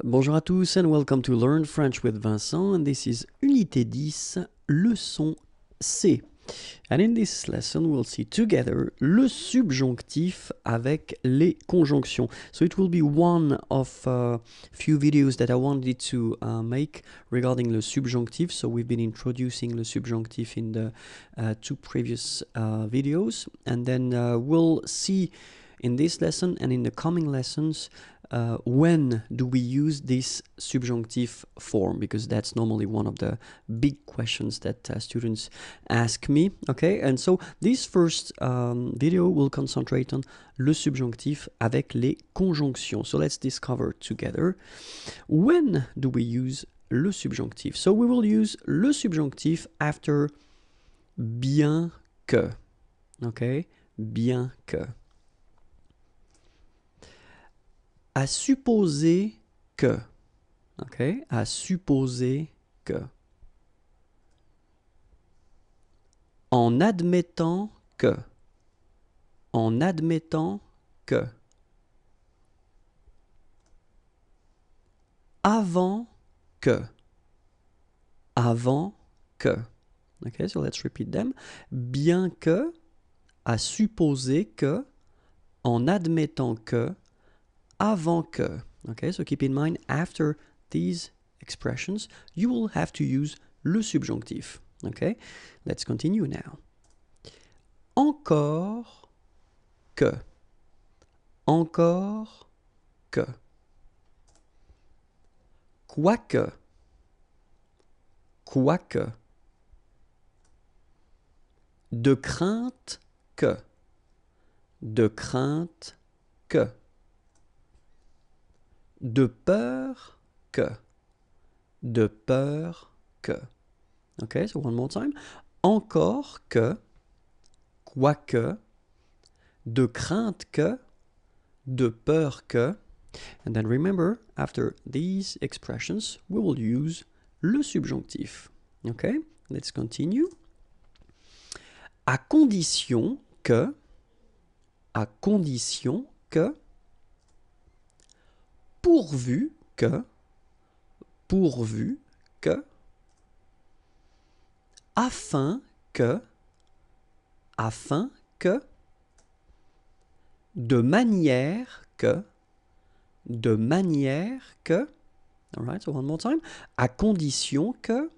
Bonjour à tous and welcome to Learn French with Vincent, and this is Unité 10, leçon C. And in this lesson we'll see together le subjonctif avec les conjonctions. So it will be one of few videos that I wanted to make regarding le subjonctif. So we've been introducing le subjonctif in the two previous videos, and then we'll see in this lesson and in the coming lessons when do we use this subjunctive form, because that's normally one of the big questions that students ask me. Okay, and so this first video will concentrate on le subjonctif avec les conjonctions. So let's discover together when do we use le subjonctif. So we will use le subjonctif after bien que. Okay, bien que. À supposer que. Ok, à supposer que. En admettant que. En admettant que. Avant que. Avant que. Ok, so let's repeat them. Bien que, à supposer que, en admettant que, avant que. Okay, so keep in mind, after these expressions, you will have to use le subjonctif. Okay, let's continue now. Encore que. Encore que. Quoique. Quoique. De crainte que. De crainte que. De peur que. De peur que. Okay, so one more time. Encore que, quoique, de crainte que, de peur que. And then remember, after these expressions, we will use le subjonctif. Okay, let's continue. À condition que, pourvu que, afin que, de manière que, all right, so one more time, à condition que,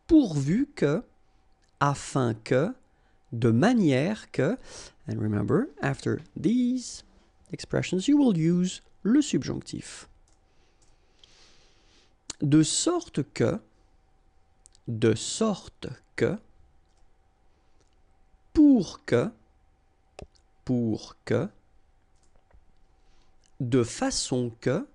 pourvu que, afin que, de manière que, and remember, after these expressions, you will use le subjonctif. De sorte que, pour que, de façon que,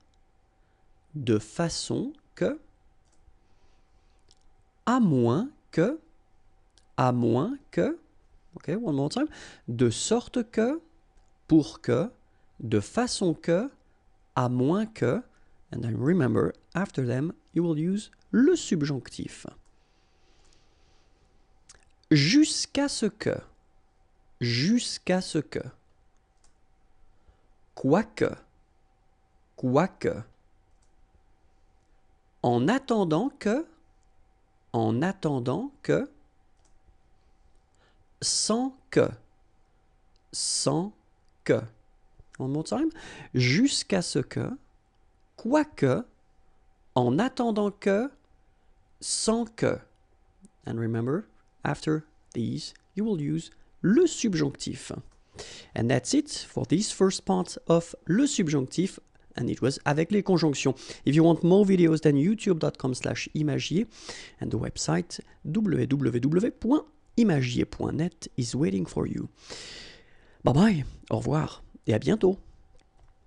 à moins que, okay, one more time, de sorte que, pour que, de façon que, à moins que, and then remember, after them, you will use le subjonctif. Jusqu'à ce que, quoique, en attendant que, sans que, one more time, jusqu'à ce que, quoique, en attendant que, sans que. And remember, after these, you will use le subjonctif. And that's it for this first part of le subjonctif, and it was avec les conjonctions. If you want more videos, then youtube.com/imagier, and the website www.imagier.net is waiting for you. Bye bye, au revoir, et à bientôt.